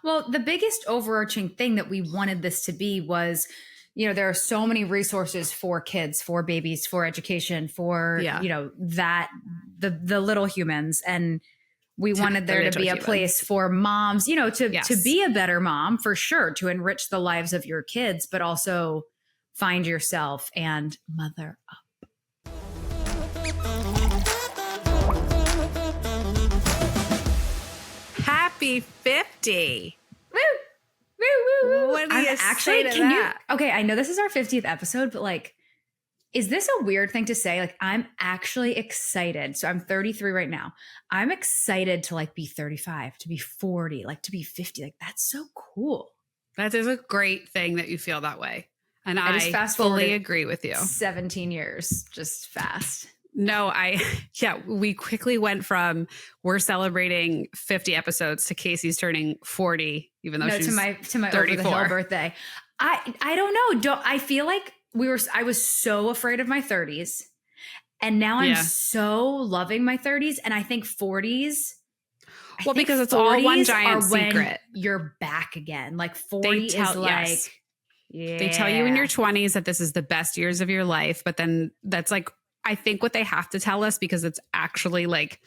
Well, the biggest overarching thing that we wanted this to be was, there are so many resources for kids, for babies, for education, for, the little humans. And we wanted there to be a place for moms, to be a better mom for sure, to enrich the lives of your kids, but also find yourself and mother up. Happy 50. Woo! Woo, woo, woo. What do you say to that? Okay, I know this is our 50th episode, but like, is this a weird thing to say? Like, I'm actually excited. So I'm 33 right now. I'm excited to like be 35, to be 40, like to be 50. Like, that's so cool. That is a great thing that you feel that way. And I just fully agree with you. 17 years, just fast. No, we quickly went from we're celebrating 50 episodes to Kacie's turning 40, even though she's to my 34. Over the hill birthday. I don't know. I feel like I was so afraid of my 30s, and now I'm so loving my 30s, and I think 40s. Well, because it's all one giant secret. You're back again. Like 40 is like, yeah. They tell you in your 20s that this is the best years of your life, but then that's like, I think what they have to tell us because it's actually like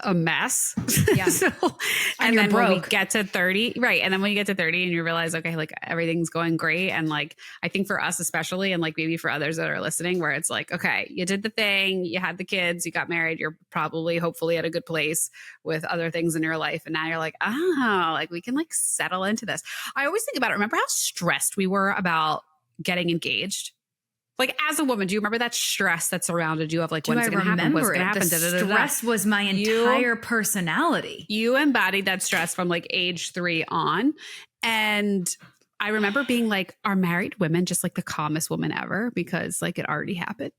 a mess. Yeah. And then when we get to 30, right. And then when you get to 30 and you realize, okay, like everything's going great. And like, I think for us especially, and like maybe for others that are listening, where it's like, okay, you did the thing, you had the kids, you got married, you're probably hopefully at a good place with other things in your life. And now you're like, like we can like settle into this. I always think about it. Remember how stressed we were about getting engaged? Like as a woman, do you remember that stress that surrounded you of like, when's it going to happen? What's going to happen? The stress was my entire personality. You embodied that stress from like age 3 on. And I remember being like, are married women just like the calmest woman ever? Because like it already happened.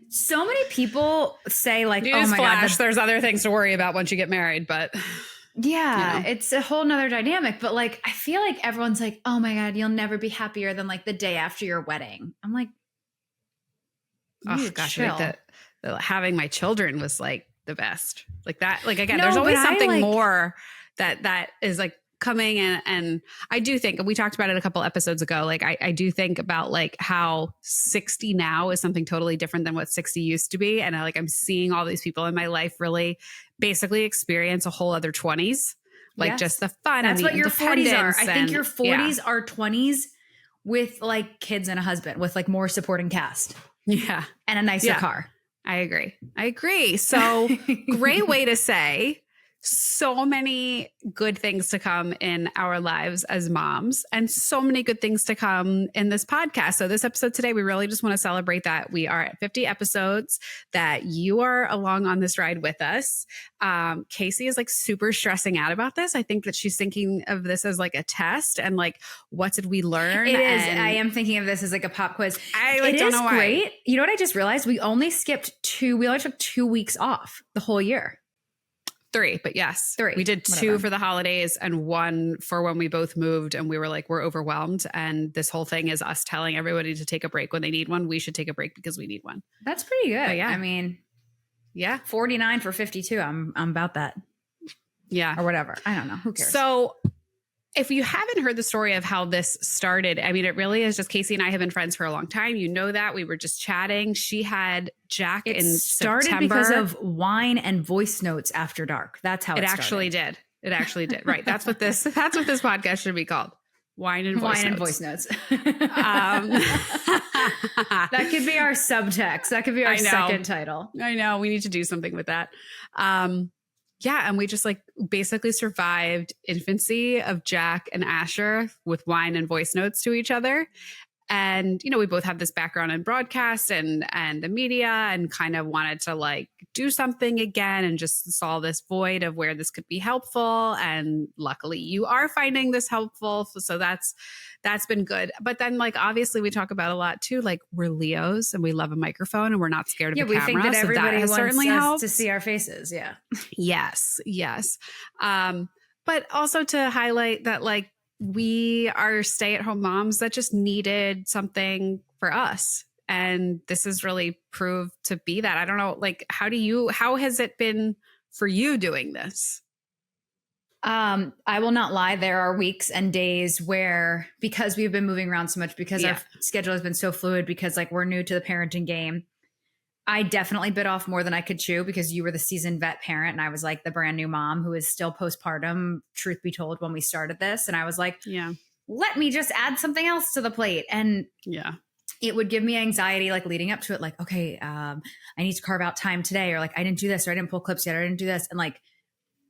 So many people say like, oh my God, there's other things to worry about once you get married, but... Yeah, it's a whole nother dynamic. But like, I feel like everyone's like, oh my God, you'll never be happier than like the day after your wedding. I'm like, oh gosh, like having my children was like the best. Like that, like again, there's always something more that is like coming in. And I do think, and we talked about it a couple episodes ago, like I do think about like how 60 now is something totally different than what 60 used to be. And I'm seeing all these people in my life really basically experience a whole other 20s, like just the fun. That's and what your 40s are. I think your 40s are 20s with like kids and a husband with like more supporting cast. Yeah. And a nicer car. I agree. So great way to say so many good things to come in our lives as moms and so many good things to come in this podcast. So this episode today, we really just want to celebrate that we are at 50 episodes, that you are along on this ride with us. Kacie is like super stressing out about this. I think that she's thinking of this as like a test and like, what did we learn? It is. I am thinking of this as like a pop quiz. It don't know why. Great. You know what I just realized? We only took 2 weeks off the whole year. 3, but yes. 3. We did 2 for the holidays and 1 for when we both moved and we were like, we're overwhelmed. And this whole thing is us telling everybody to take a break when they need one. We should take a break because we need one. That's pretty good. But yeah. I mean, 49 for 52. I'm about that. Yeah. Or whatever. I don't know. Who cares? So if you haven't heard the story of how this started, I mean, it really is just Kacie and I have been friends for a long time. You know that. We were just chatting. She had Jack in September. It started because of wine and voice notes after dark. That's how it started. Actually did. It actually did. Right. That's what this podcast should be called. Wine and voice notes. That could be our subtext. That could be our second title. I know. We need to do something with that. Yeah. And we just like basically survived infancy of Jack and Asher with wine and voice notes to each other. And, you know, we both have this background in broadcast and the media and kind of wanted to like do something again and just saw this void of where this could be helpful. And luckily you are finding this helpful. So that's been good. But then like, obviously we talk about a lot too, like we're Leos and we love a microphone and we're not scared of the camera. Yeah, we think that everybody wants certainly us helped. to see our faces. Yeah. Yes. But also to highlight that like, we are stay-at-home moms that just needed something for us. And this has really proved to be that. I don't know, like, how has it been for you doing this? I will not lie. There are weeks and days where, because we've been moving around so much, because our schedule has been so fluid, because like we're new to the parenting game, I definitely bit off more than I could chew, because you were the seasoned vet parent and I was like the brand new mom who is still postpartum, truth be told, when we started this. And I was like, let me just add something else to the plate. And it would give me anxiety, like leading up to it, like, okay, I need to carve out time today, or like I didn't do this, or I didn't pull clips yet, or I didn't do this. And like,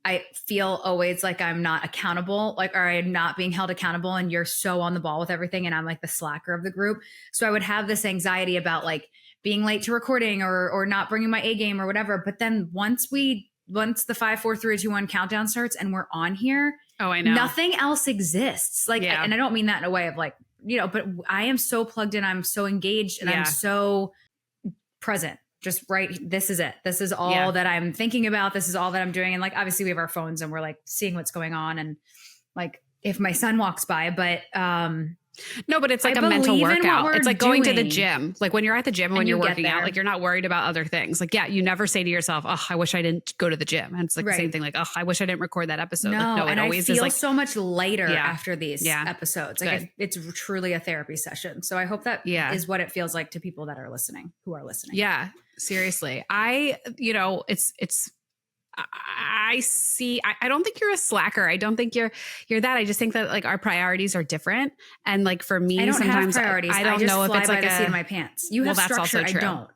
I feel always like I'm not accountable, like, or I'm not being held accountable, and you're so on the ball with everything. And I'm like the slacker of the group. So I would have this anxiety about like being late to recording or not bringing my A game or whatever. But then once the 5, 4, 3, 2, 1 countdown starts and we're on here, I know nothing else exists. Like, and I don't mean that in a way of like, but I am so plugged in. I'm so engaged and I'm so present. Just right. This is it. This is all that I'm thinking about. This is all that I'm doing. And like, obviously we have our phones and we're like seeing what's going on. And like, if my son walks by, but, no, but it's like a mental workout. It's like going to the gym. Like when you're at the gym and when you're working out, like you're not worried about other things. Like, you never say to yourself, oh, I wish I didn't go to the gym. And it's like the same thing. Like, oh, I wish I didn't record that episode. No, like, and it always I feel is like so much lighter after these episodes. Like it's truly a therapy session. So I hope that is what it feels like to people that are listening, who are listening. Yeah, seriously. I don't think you're a slacker. I don't think you're that. I just think that like our priorities are different. And like for me, I don't sometimes have priorities. I don't know if it's like the seat of my pants. You have structure. I don't.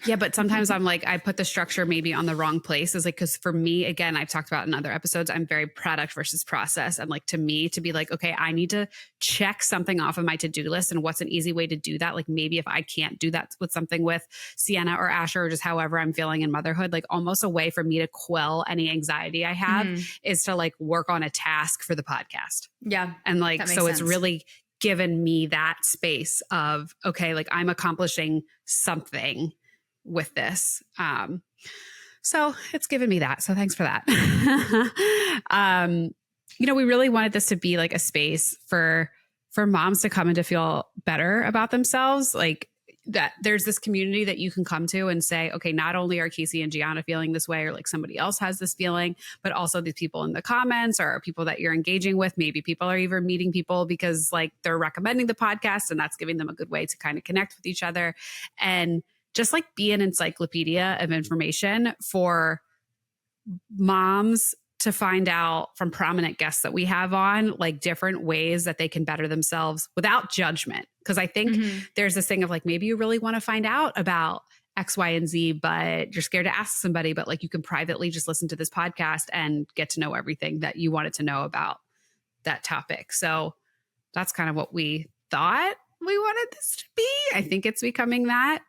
Yeah, but sometimes I'm like, I put the structure maybe on the wrong place. Is like, because for me, again, I've talked about in other episodes, I'm very product versus process. And like to me, to be like, okay, I need to check something off of my to-do list. And what's an easy way to do that? Like maybe if I can't do that with something with Sienna or Asher, or just however I'm feeling in motherhood, like almost a way for me to quell any anxiety I have is to like work on a task for the podcast. Yeah. And like, so it's really given me that space of, okay, like I'm accomplishing something with this. So it's given me that. So thanks for that. We really wanted this to be like a space for moms to come and to feel better about themselves. Like that there's this community that you can come to and say, okay, not only are Kacie and Gianna feeling this way, or like somebody else has this feeling, but also these people in the comments or people that you're engaging with. Maybe people are even meeting people because like they're recommending the podcast, and that's giving them a good way to kind of connect with each other and just like be an encyclopedia of information for moms to find out from prominent guests that we have on, like different ways that they can better themselves without judgment. Because I think there's this thing of like, maybe you really want to find out about X, Y, and Z, but you're scared to ask somebody, but like you can privately just listen to this podcast and get to know everything that you wanted to know about that topic. So that's kind of what we thought we wanted this to be. I think it's becoming that.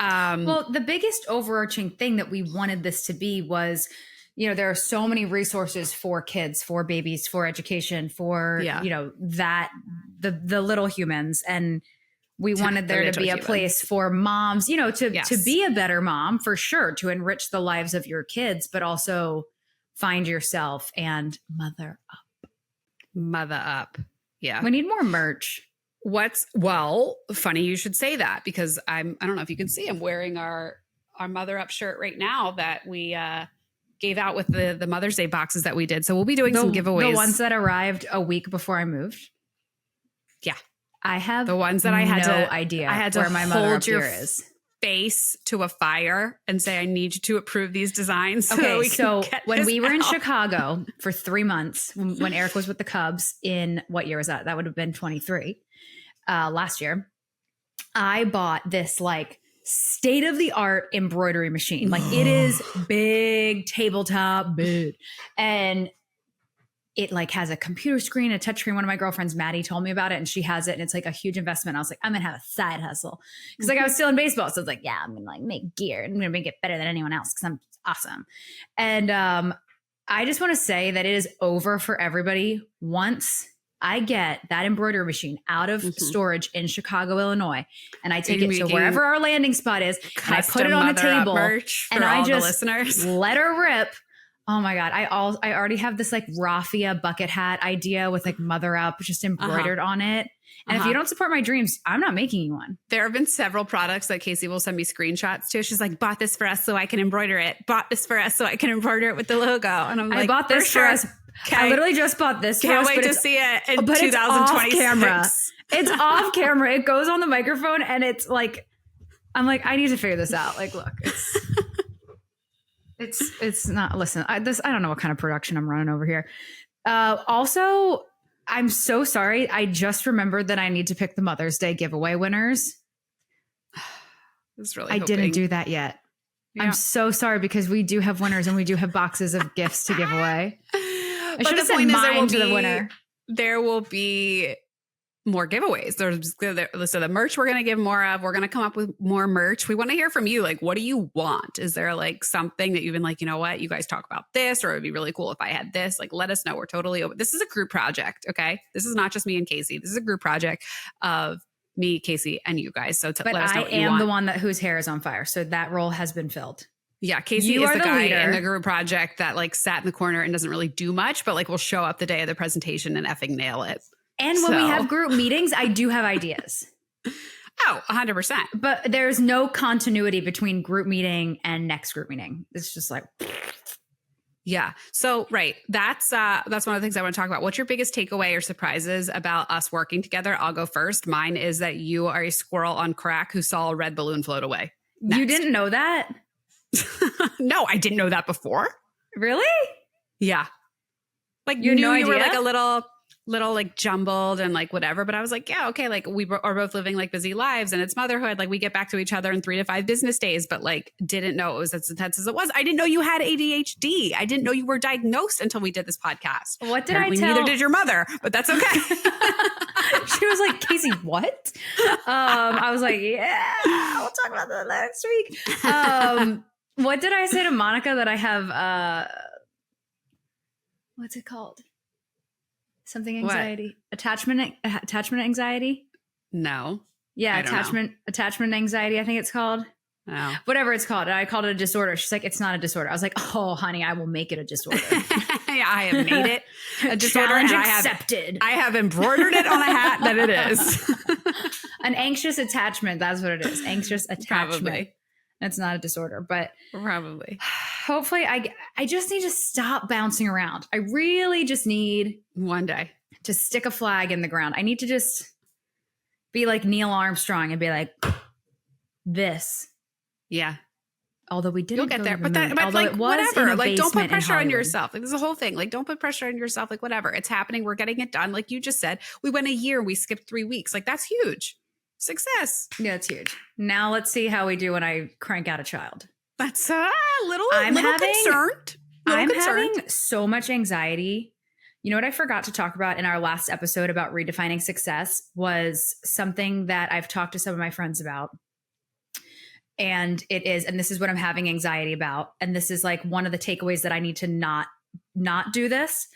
Well, the biggest overarching thing that we wanted this to be was, there are so many resources for kids, for babies, for education, for, the little humans. And we wanted there to be a place for moms, to be a better mom, for sure, to enrich the lives of your kids, but also find yourself and mother up. Mother up. Yeah. We need more merch. Funny you should say that, because I don't know if you can see, I'm wearing our Mother Up shirt right now that we gave out with the Mother's Day boxes that we did. So we'll be doing some giveaways. The ones that arrived a week before I moved. Yeah. I have the ones that I had no idea where my Mother Up here is. Face to a fire and say, I need you to approve these designs. So when we were in Chicago for 3 months, when Eric was with the Cubs in, what year was that? That would have been 23. Last year, I bought this like state-of-the-art embroidery machine. Like it is big, tabletop, big. And it like has a computer screen, a touch screen. One of my girlfriends, Maddie, told me about it, and she has it, and it's like a huge investment. I was like, I'm gonna have a side hustle. Cause like I was still in baseball. So I was like, yeah, I'm gonna like make gear. I'm gonna make it better than anyone else because I'm awesome. And I just want to say that it is over for everybody once I get that embroidery machine out of storage in Chicago, Illinois, and I take it to wherever our landing spot is, and I put it on the table, and I just let her rip. Oh my God. I already have this like raffia bucket hat idea with like Mother Up just embroidered on it. And if you don't support my dreams, I'm not making you one. There have been several products that Kacie will send me screenshots to. She's like, bought this for us so I can embroider it. Bought this for us so I can embroider it with the logo. And I'm like, I bought this for us I literally just bought this. Can't wait to see it in 2026. It's off camera. It's off camera. It goes on the microphone and it's like, I'm like, I need to figure this out. Like, look, it's not, listen, I don't know what kind of production I'm running over here. Also, I'm so sorry. I just remembered that I need to pick the Mother's Day giveaway winners. I didn't do that yet. Yeah. I'm so sorry because we do have winners and we do have boxes of gifts to give away. I should have sent mine to the winner. There will be more giveaways. So the merch we're going to give more of. We're going to come up with more merch. We want to hear from you. Like, what do you want? Is there like something that you've been like, you know what, you guys talk about this, or it'd be really cool if I had this. Like, let us know. We're totally open. This is a group project. Okay. This is not just me and Kacie. This is a group project of me, Kacie, and you guys. So let us know what you want. I am the one whose hair is on fire. So that role has been filled. Yeah, Kacie is the guy in the group project that like sat in the corner and doesn't really do much, but like will show up the day of the presentation and effing nail it. And when we have group meetings, I do have ideas. Oh, 100%. But there's no continuity between group meeting and next group meeting. It's just like... Yeah. So, right. That's one of the things I want to talk about. What's your biggest takeaway or surprises about us working together? I'll go first. Mine is that you are a squirrel on crack who saw a red balloon float away. Next. You didn't know that? No, I didn't know that before. Really? Yeah. Like you knew you were like a little like jumbled and like whatever. But I was like, yeah, okay. Like we are both living like busy lives and it's motherhood. Like we get back to each other in 3 to 5 business days, but like didn't know it was as intense as it was. I didn't know you had ADHD. I didn't know you were diagnosed until we did this podcast. What did Apparently I tell? Neither did your mother, but that's okay. She was like, Kacie, what? I was like, yeah, we'll talk about that next week. What did I say to Monica that I have, what's it called? Something anxiety, attachment anxiety. No. Yeah. Attachment anxiety. I think it's called. Oh. Whatever it's called. I called it a disorder. She's like, it's not a disorder. I was like, oh, honey, I will make it a disorder. Yeah, I have made it a disorder. Challenge accepted. I have embroidered it on a hat that it is. An anxious attachment. That's what it is. Anxious attachment. Probably. It's not a disorder, but probably. Hopefully I just need to stop bouncing around. I really just need one day to stick a flag in the ground. I need to just be like Neil Armstrong and be like, this. Yeah. Although we didn't You'll get there, but like whatever. Like don't put pressure on yourself. Like there's a whole thing. Like don't put pressure on yourself. Like whatever. It's happening. We're getting it done. Like you just said, we went a year and we skipped 3 weeks. Like that's huge. Success. Yeah, it's huge. Now let's see how we do when I crank out a child. That's a little concerned. I'm having so much anxiety. You know what I forgot to talk about in our last episode about redefining success was something that I've talked to some of my friends about. And this is what I'm having anxiety about. And this is like one of the takeaways that I need to not do this,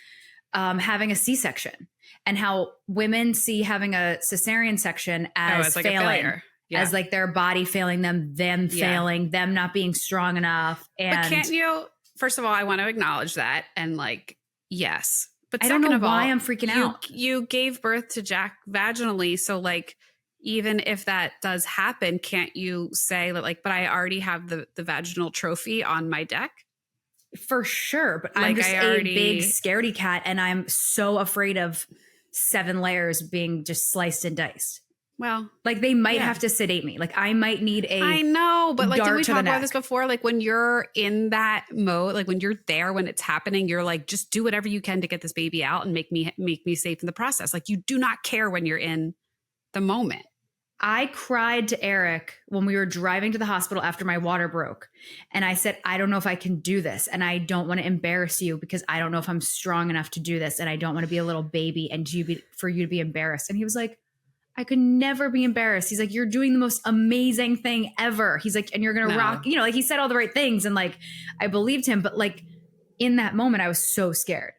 having a C-section. And how women see having a cesarean section as like failing, as like their body failing them failing, them not being strong enough. And but can't you? First of all, I want to acknowledge that, and like, yes, but I don't know why I'm freaking out. You gave birth to Jack vaginally, so like, even if that does happen, can't you say like, but I already have the vaginal trophy on my deck? For sure, but like I'm just a big scaredy cat, and I'm so afraid of 7 layers being just sliced and diced. Well, like they might have to sedate me. Like I might need I know, but like, did we talk about this before? Like when you're in that mode, like when you're there, when it's happening, you're like, just do whatever you can to get this baby out and make me safe in the process. Like you do not care when you're in the moment. I cried to Eric when we were driving to the hospital after my water broke. And I said, I don't know if I can do this. And I don't want to embarrass you because I don't know if I'm strong enough to do this. And I don't want to be a little baby and for you to be embarrassed. And he was like, I could never be embarrassed. He's like, you're doing the most amazing thing ever. He's like, and you're going to rock, like he said all the right things. And like, I believed him. But like in that moment, I was so scared.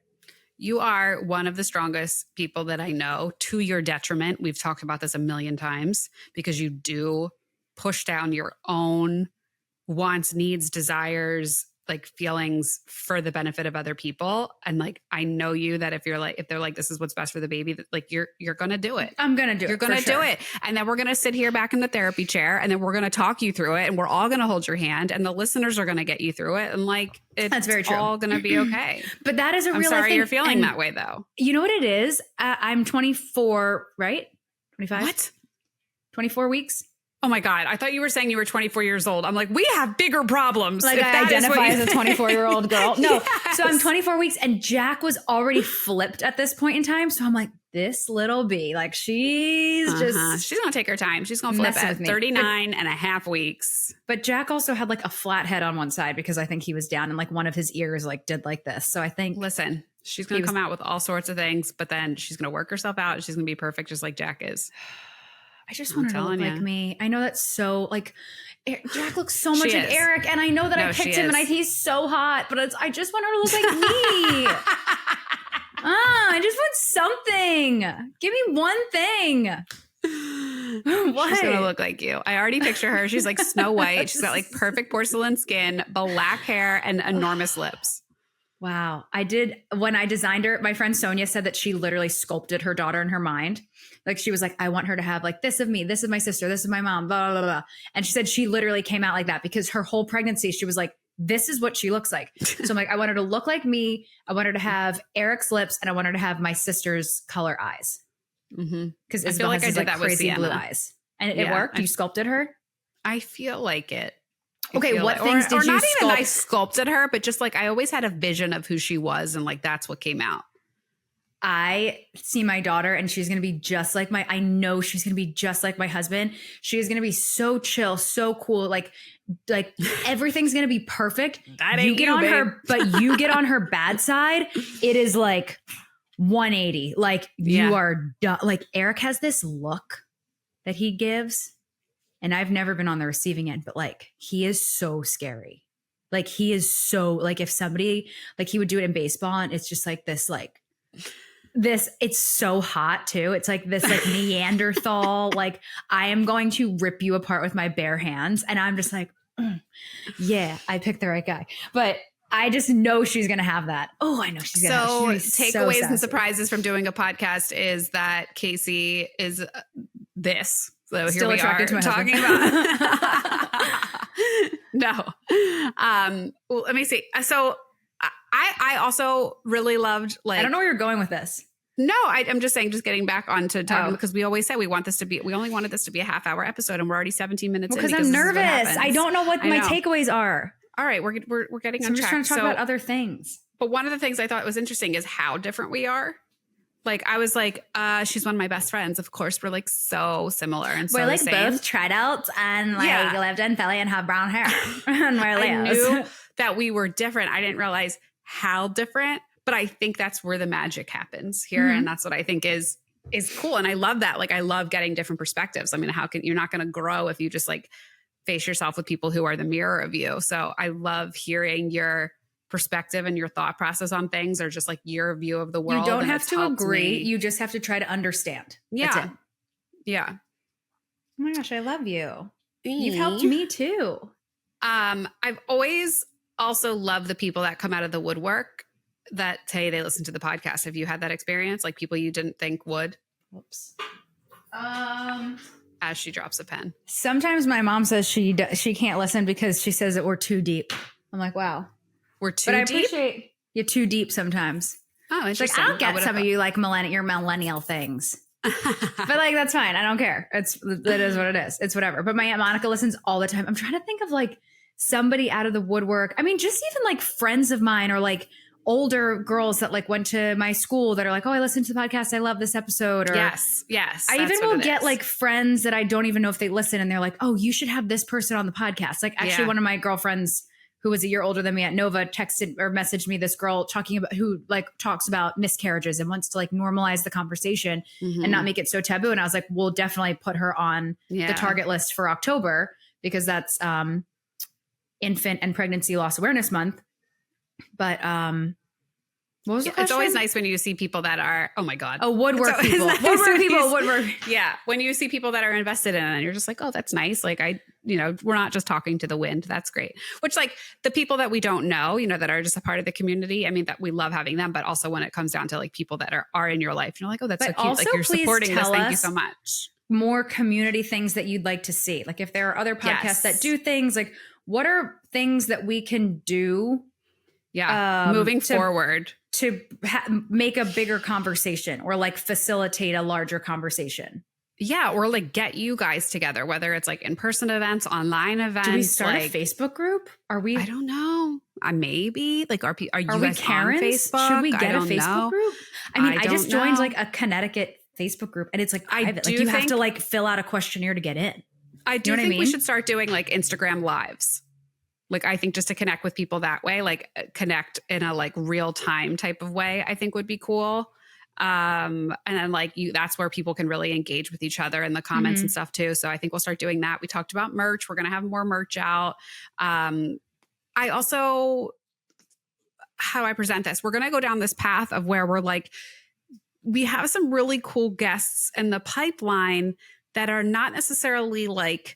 You are one of the strongest people that I know, to your detriment. We've talked about this a million times because you do push down your own wants, needs, desires, like feelings for the benefit of other people. And like, I know you that if they're like, this is what's best for the baby, that like you're going to do it. I'm going to do it. You're going to do it. And then we're going to sit here back in the therapy chair and then we're going to talk you through it. And we're all going to hold your hand and the listeners are going to get you through it. And like, that's very true. all going to be okay. But that is a real sorry thing. You're feeling that way though. You know what it is? I'm 24, right? 25? What? 24 weeks. Oh my God. I thought you were saying you were 24 years old. I'm like, we have bigger problems. Like I identify as a 24-year-old girl. No. Yes. So I'm 24 weeks and Jack was already flipped at this point in time. So I'm like, this little bee, like she's she's going to take her time. She's going to flip at 39 and a half weeks. But Jack also had like a flat head on one side because I think he was down and like one of his ears like did like this. So I think. Listen, she's going to come out with all sorts of things, but then she's going to work herself out and she's going to be perfect just like Jack is. I just want her to look like me. I know that's so like Jack looks so much like Eric, and I know that I picked him, and he's so hot. But I just want her to look like me. I just want something. Give me one thing. What? She's gonna look like you. I already picture her. She's like Snow White. She's got like perfect porcelain skin, black hair, and enormous lips. Wow. I did. When I designed her, my friend Sonia said that she literally sculpted her daughter in her mind. Like she was like, I want her to have like this of me. This is my sister. This is my mom, blah, blah, blah. And she said she literally came out like that because her whole pregnancy, she was like, this is what she looks like. So I'm like, I want her to look like me. I want her to have Eric's lips and I want her to have my sister's color eyes. Because I feel like I did that with crazy blue eyes. And it worked? You sculpted her? I feel like it. Okay, what things did you not sculpt? even I sculpted her, but just like I always had a vision of who she was and like that's what came out. I see my daughter and she's going to be just like I know she's going to be just like my husband. She is going to be so chill, so cool. Like everything's going to be perfect. That ain't but you get on her bad side. It is like 180. Like you are done. Like Eric has this look that he gives. And I've never been on the receiving end, but like, he is so scary. Like he is so like, if somebody, like he would do it in baseball and it's just like this, it's so hot too. It's like this like Neanderthal, like I am going to rip you apart with my bare hands. And I'm just like, yeah, I picked the right guy. But I just know she's going to have that. Oh, I know she's going to have that. So takeaways and surprises from doing a podcast is that Kacie is this. So still here we are to my talking husband. about no. Well, let me see. So I also really loved like I don't know where you're going with this. No, I'm just saying, just getting back onto talking because we always say we only wanted this to be a half-hour episode, and we're already 17 minutes in. Because I'm nervous. I don't know what my takeaways are. All right, we're getting on track. I'm just trying to talk about other things. But one of the things I thought was interesting is how different we are. Like I was like, she's one of my best friends. Of course, we're like so similar and so we're like the same. Both tried out and like lived in Philly and have brown hair. And we're Leos. I knew that we were different. I didn't realize how different, but I think that's where the magic happens here, and that's what I think is cool. And I love that. Like I love getting different perspectives. I mean, you're not going to grow if you just like face yourself with people who are the mirror of you. So I love hearing your perspective and your thought process on things, or just like your view of the world. You don't have to agree. You just have to try to understand. Yeah. That's it. Yeah. Oh my gosh, I love you. You've helped me too. I've always also loved the people that come out of the woodwork that say they listen to the podcast. Have you had that experience? Like people you didn't think would? Whoops. As she drops a pen. Sometimes my mom says she can't listen because she says that we're too deep. I'm like, wow. We're too deep? But I appreciate you're too deep sometimes. Oh, interesting. Like, I don't get some of you like your millennial things. But like, that's fine. I don't care. It is what it is. It's whatever. But my Aunt Monica listens all the time. I'm trying to think of like somebody out of the woodwork. I mean, just even like friends of mine or like older girls that like went to my school that are like, oh, I listened to the podcast. I love this episode. Or yes. I even will get like friends that I don't even know if they listen and they're like, oh, you should have this person on the podcast. Like actually one of my girlfriends who was a year older than me at Nova texted or messaged me this girl talking about who like talks about miscarriages and wants to like normalize the conversation and not make it so taboo. And I was like, we'll definitely put her on the target list for October because that's infant and pregnancy loss awareness month. But What was the question? It's always nice when you see people that are, oh my God. Oh, woodwork people. Nice woodwork people. Woodwork. Yeah. When you see people that are invested in it and you're just like, oh, that's nice. Like we're not just talking to the wind. That's great. Which like the people that we don't know, that are just a part of the community. I mean, that we love having them, but also when it comes down to like people that are in your life, you're like, oh, that's so cute. Also, like you're supporting this. Thank you so much. More community things that you'd like to see. Like if there are other podcasts that do things, like what are things that we can do? Yeah. Moving forward. To make a bigger conversation or like facilitate a larger conversation. Yeah. Or like get you guys together, whether it's like in-person events, online events. Do we start a Facebook group? Are we? I don't know. Maybe like are you guys Karens? On Facebook? Should we get a Facebook group? I mean, I just joined like a Connecticut Facebook group and it's like private. Like you have to like fill out a questionnaire to get in. I do think we should start doing like Instagram lives. Like, I think just to connect with people that way, like connect in a like real time type of way, I think would be cool. And then like that's where people can really engage with each other in the comments and stuff too. So I think we'll start doing that. We talked about merch. We're going to have more merch out. I also, how do I present this? We're going to go down this path of where we're like, we have some really cool guests in the pipeline that are not necessarily like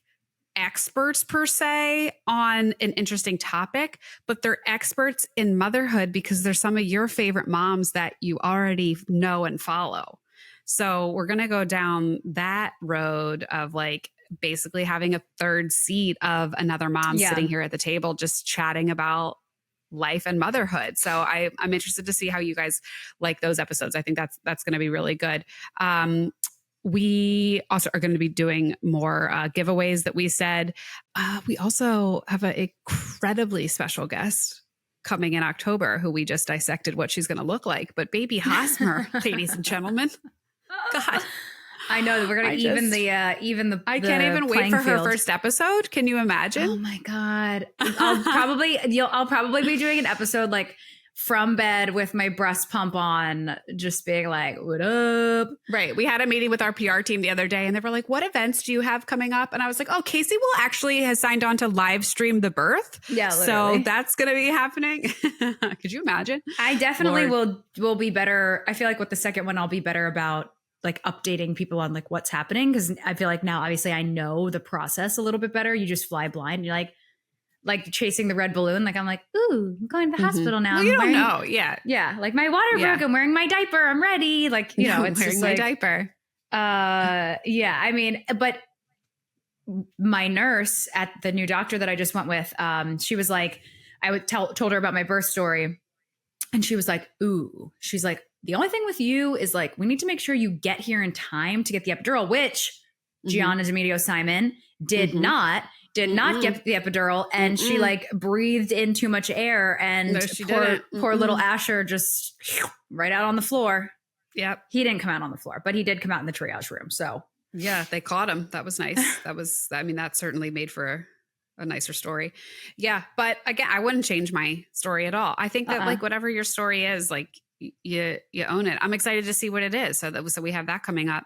experts per se on an interesting topic, but they're experts in motherhood because they're some of your favorite moms that you already know and follow. So we're going to go down that road of like basically having a third seat of another mom sitting here at the table, just chatting about life and motherhood. So I'm interested to see how you guys like those episodes. I think that's going to be really good. We also are going to be doing more giveaways that we said. We also have an incredibly special guest coming in October who we just dissected what she's going to look like. But baby Hosmer, ladies and gentlemen. God. I know that we're going to even the I can't even wait for her first episode. Can you imagine? Oh my God. I'll probably be doing an episode like from bed with my breast pump on, just being like, what up? Right. We had a meeting with our PR team the other day and they were like, what events do you have coming up? And I was like, oh, Kacie will actually has signed on to live stream the birth. Yeah. Literally. So that's going to be happening. Could you imagine? I definitely will be better. I feel like with the second one, I'll be better about like updating people on like what's happening. Cause I feel like now, obviously I know the process a little bit better. You just fly blind and you're like chasing the red balloon. Like I'm like, ooh, I'm going to the hospital now. Well, you don't know. Yeah. Yeah. Like my water broke. I'm wearing my diaper. I'm ready. Like, it's wearing just my like, diaper. Yeah. I mean, but my nurse at the new doctor that I just went with, she was like, I told her about my birth story and she was like, ooh, she's like, the only thing with you is like, we need to make sure you get here in time to get the epidural, which Gianna D'Amedio Simon did not get the epidural. And she like breathed in too much air and poor little Asher just right out on the floor. Yep. He didn't come out on the floor, but he did come out in the triage room. So yeah, they caught him. That was nice. That certainly made for a nicer story. Yeah. But again, I wouldn't change my story at all. I think that like whatever your story is, like you own it. I'm excited to see what it is. So we have that coming up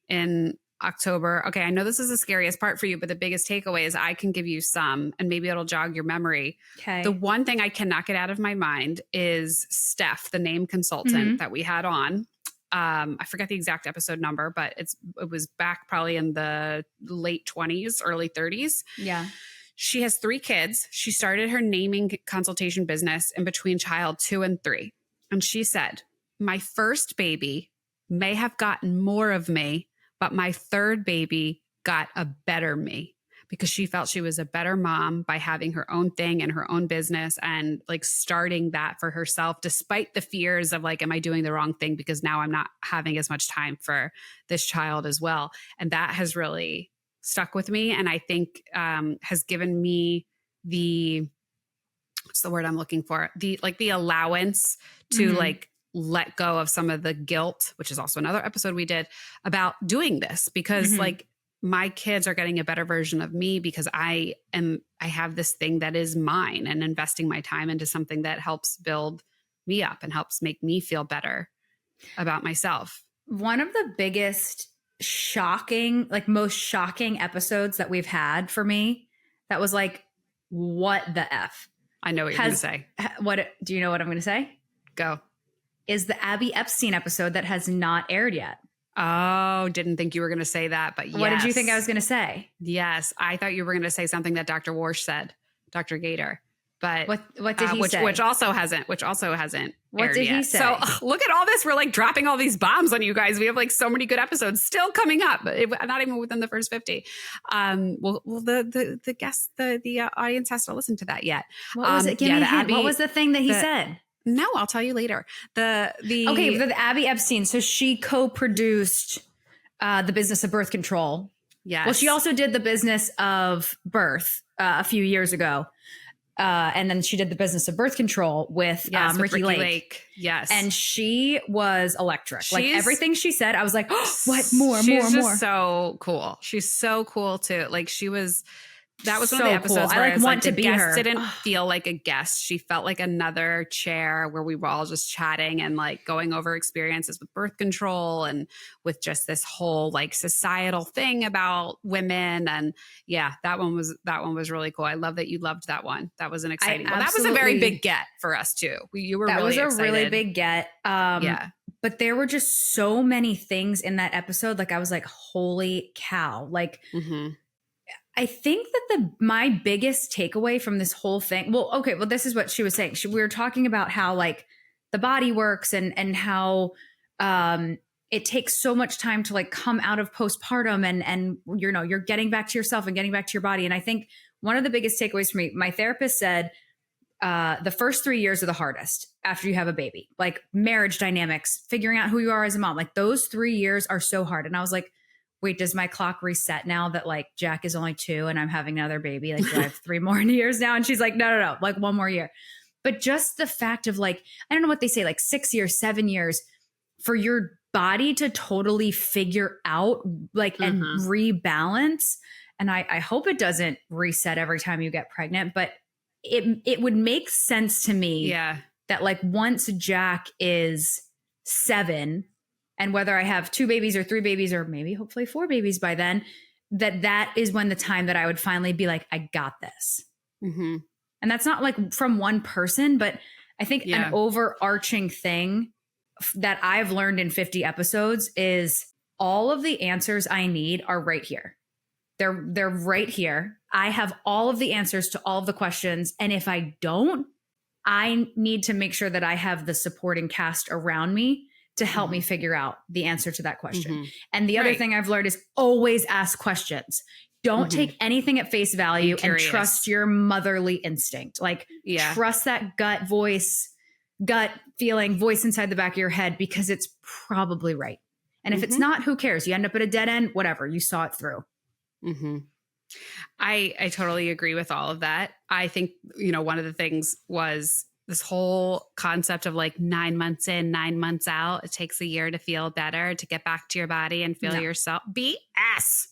in October. Okay. I know this is the scariest part for you, but the biggest takeaway is I can give you some and maybe it'll jog your memory. Okay. The one thing I cannot get out of my mind is Steph, the name consultant that we had on. I forget the exact episode number, but it was back probably in the late 20s, early 30s. Yeah. She has 3 kids. She started her naming consultation business in between child 2 and 3. And she said, my first baby may have gotten more of me, but my third baby got a better me because she felt she was a better mom by having her own thing and her own business and like starting that for herself, despite the fears of like, am I doing the wrong thing? Because now I'm not having as much time for this child as well. And that has really stuck with me. And I think has given me what's the word I'm looking for? The allowance to like let go of some of the guilt, which is also another episode we did about doing this because like my kids are getting a better version of me because I have this thing that is mine and investing my time into something that helps build me up and helps make me feel better about myself. One of the biggest most shocking episodes that we've had for me, that was like, what the F? I know what you're going to say. Do you know what I'm going to say? Go. is the Abby Epstein episode that has not aired yet. Oh, didn't think you were going to say that, but yes. What did you think I was going to say? Yes, I thought you were going to say something that Dr. Warsh said, Dr. Gator. But what did he say? Which also hasn't. What did he say? So look at all this. We're like dropping all these bombs on you guys. We have like so many good episodes still coming up, not even within the first 50. Well, the guests, the audience has to listen to that yet. What was it? Give me a hint. What was the thing that he said? No, I'll tell you later. The Abby Epstein. So she co-produced The Business of Birth Control. Yes. Well, she also did The Business of Birth a few years ago. And then she did The Business of Birth Control with Ricky Lake. Yes. And she was electric. Like everything she said, I was like, oh, what? More. She's just so cool. She's so cool too. Like that was one of the episodes cool. where I want to the be guest her. didn't feel like a guest. She felt like another chair where we were all just chatting and like going over experiences with birth control and with just this whole like societal thing about women. And yeah, that one was really cool. I love that you loved that one. That was an exciting one. That was a very big get for us too. You were really excited. That was a really big get. Yeah. But there were just so many things in that episode. Like I was like, holy cow. Like, I think that my biggest takeaway from this whole thing, this is what she was saying. We were talking about how like the body works and how it takes so much time to like come out of postpartum and you're getting back to yourself and getting back to your body. And I think one of the biggest takeaways for me, my therapist said, the first 3 years are the hardest after you have a baby, like marriage dynamics, figuring out who you are as a mom. Like those 3 years are so hard. And I was like, wait, does my clock reset now that like Jack is only 2 and I'm having another baby? Like, do I have 3 more years now? And she's like, no, like 1 more year. But just the fact of like, I don't know what they say, like 6 years, 7 years for your body to totally figure out like and rebalance. And I hope it doesn't reset every time you get pregnant, but it would make sense to me that like once Jack is 7, and whether I have 2 babies or 3 babies or maybe hopefully 4 babies by then, that is when the time that I would finally be like, I got this. And that's not like from one person, but I think an overarching thing that I've learned in 50 episodes is all of the answers I need are right here. They're right here. I have all of the answers to all of the questions. And if I don't, I need to make sure that I have the supporting cast around me to help me figure out the answer to that question. And the other thing I've learned is always ask questions. Don't take anything at face value and trust your motherly instinct. Like trust that gut feeling, voice inside the back of your head, because it's probably right. And if it's not, who cares? You end up at a dead end, whatever, you saw it through. I totally agree with all of that. I think, one of the things was this whole concept of like 9 months in, 9 months out. It takes a year to feel better, to get back to your body and feel yourself. BS.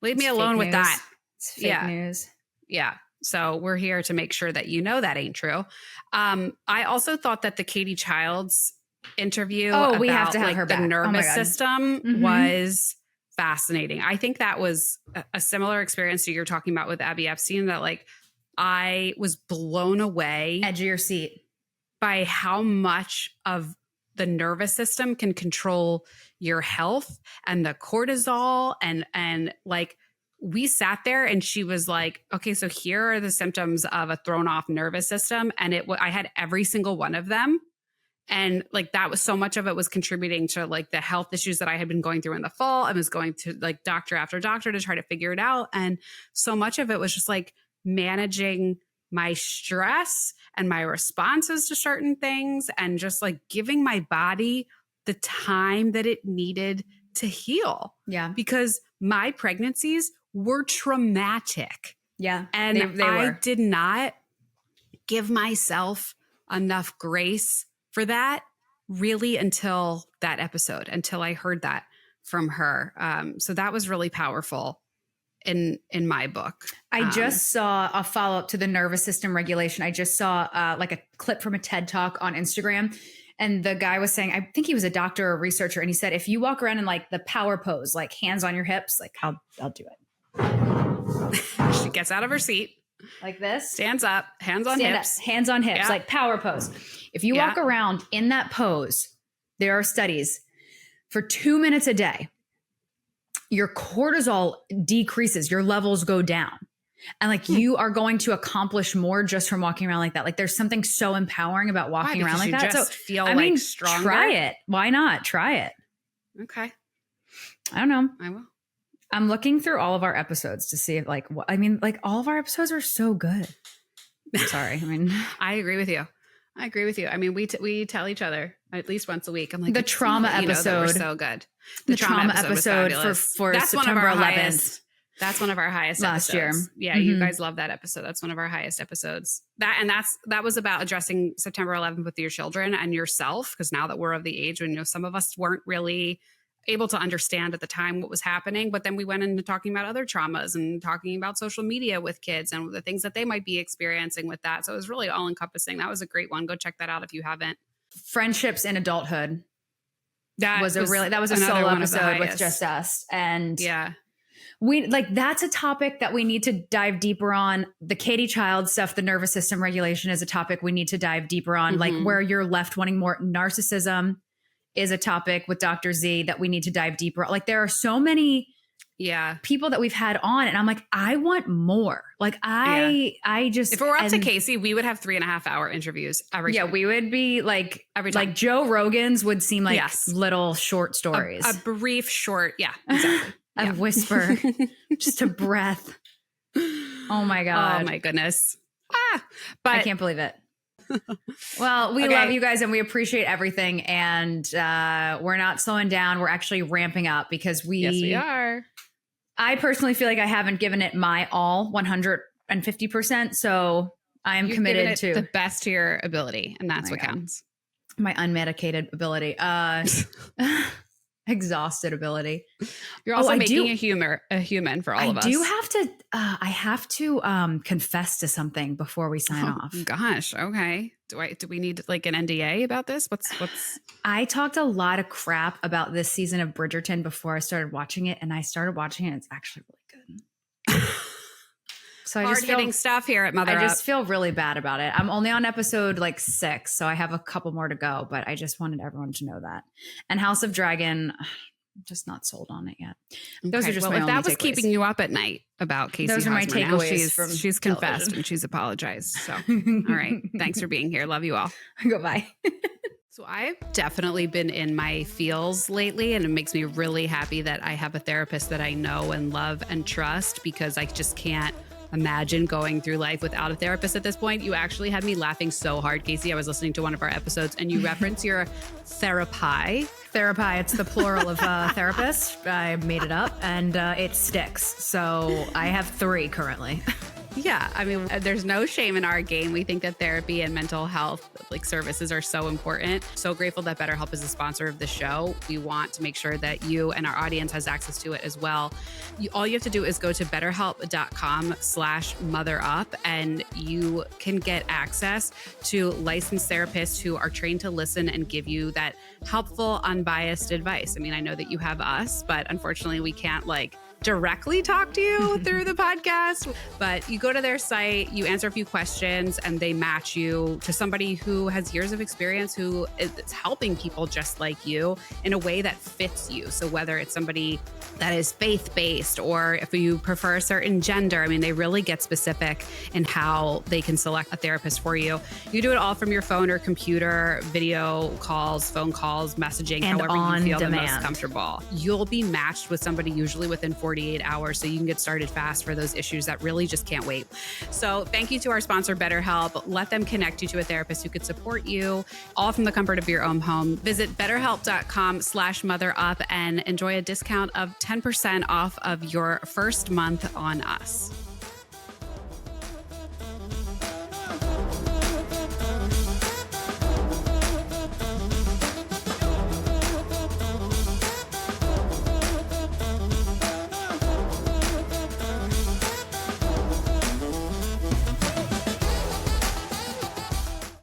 Leave me alone with that. It's fake news. Yeah. So we're here to make sure that that ain't true. I also thought that the Katie Childs interview about we have to have her the back. nervous system was fascinating. I think that was a similar experience to you're talking about with Abby Epstein, that like I was blown away. Edge of your seat. By how much of the nervous system can control your health and the cortisol and like we sat there and she was like, okay, so here are the symptoms of a thrown off nervous system. And I had every single one of them. And like that was so much of it was contributing to like the health issues that I had been going through in the fall. I was going to like doctor after doctor to try to figure it out. And so much of it was just like managing my stress and my responses to certain things and just like giving my body the time that it needed to heal. Yeah. Because my pregnancies were traumatic. Yeah. And I did not give myself enough grace for that really until that episode, until I heard that from her. So that was really powerful in my book. I just saw a follow-up to the nervous system regulation. I just saw like a clip from a TED Talk on Instagram. And the guy was saying, I think he was a doctor or a researcher. And he said, if you walk around in like the power pose, like hands on your hips, like I'll do it. She gets out of her seat. like this. Stands up, hands on hips. Hands on hips, like power pose. If you walk around in that pose, there are studies for 2 minutes a day, your cortisol decreases, your levels go down. And like you are going to accomplish more just from walking around like that. Like there's something so empowering about walking around like that. So feel I mean, stronger. Try it. Why not? Try it. Okay. I don't know. I will. I'm looking through all of our episodes to see if like, I mean, like all of our episodes are so good. I'm sorry. I mean, I agree with you. I mean, we tell each other at least once a week. I'm like, the trauma episode we're so good. The trauma episode for that's September 11th. That's one of our highest last episodes. year. Yeah, you guys love that episode. That's one of our highest episodes. That was about addressing September 11th with your children and yourself. Because now that we're of the age when some of us weren't really able to understand at the time what was happening, but then we went into talking about other traumas and talking about social media with kids and the things that they might be experiencing with that. So it was really all encompassing. That was a great one. Go check that out if you haven't. Friendships in adulthood. That was a solo episode with just us. And we like, that's a topic that we need to dive deeper on. The Katie Child stuff, the nervous system regulation is a topic we need to dive deeper on. Like where you're left wanting more. Narcissism is a topic with Dr. Z that we need to dive deeper. Like there are so many people that we've had on and I'm like, I want more. Like I just, if it were up to Kacie, we would have 3.5 hour interviews every time. We would be like, every time. Like Joe Rogan's would seem like little short stories. A brief short. Yeah, exactly. A whisper, just a breath. Oh my God. Oh my goodness. But I can't believe it. Well, we love you guys and we appreciate everything. And we're not slowing down. We're actually ramping up because yes, we are. I personally feel like I haven't given it my all 150%. So I am committed to the best to your ability. And that's what counts. My unmedicated ability. Exhausted ability. You're also making a human for all of us. I have to confess to something before we sign off. Gosh. Okay. Do we need like an NDA about this? What's I talked a lot of crap about this season of Bridgerton before I started watching it, and I started watching it. It's actually really good. So I just hitting stuff here at Mother I Up. just feel really bad about it. I'm only on episode like 6, so I have a couple more to go, but I just wanted everyone to know that. And House of Dragon, I'm just not sold on it yet. Those are just my only takeaways. If that was keeping you up at night about Kacie those are my takeaways from she's confessed and she's apologized. So, all right. Thanks for being here. Love you all. Goodbye. So I've definitely been in my feels lately, and it makes me really happy that I have a therapist that I know and love and trust, because I just can't imagine going through life without a therapist at this point. You actually had me laughing so hard, Kacie. I was listening to one of our episodes and you reference your therapy. Therapy, it's the plural of therapist. I made it up and it sticks. So I have 3 currently. Yeah. I mean, there's no shame in our game. We think that therapy and mental health services are so important. So grateful that BetterHelp is a sponsor of the show. We want to make sure that you and our audience has access to it as well. All you have to do is go to betterhelp.com/motherup and you can get access to licensed therapists who are trained to listen and give you that helpful, unbiased advice. I mean, I know that you have us, but unfortunately we can't directly talk to you through the podcast, but you go to their site, you answer a few questions, and they match you to somebody who has years of experience, who is helping people just like you in a way that fits you. So whether it's somebody that is faith-based or if you prefer a certain gender, I mean, they really get specific in how they can select a therapist for you. You do it all from your phone or computer, video calls, phone calls, messaging, and however you feel demand. The most comfortable. You'll be matched with somebody usually within 48 hours, so you can get started fast for those issues that really just can't wait. So thank you to our sponsor, BetterHelp. Let them connect you to a therapist who could support you, all from the comfort of your own home. Visit betterhelp.com/motherup and enjoy a discount of 10% off of your first month on us.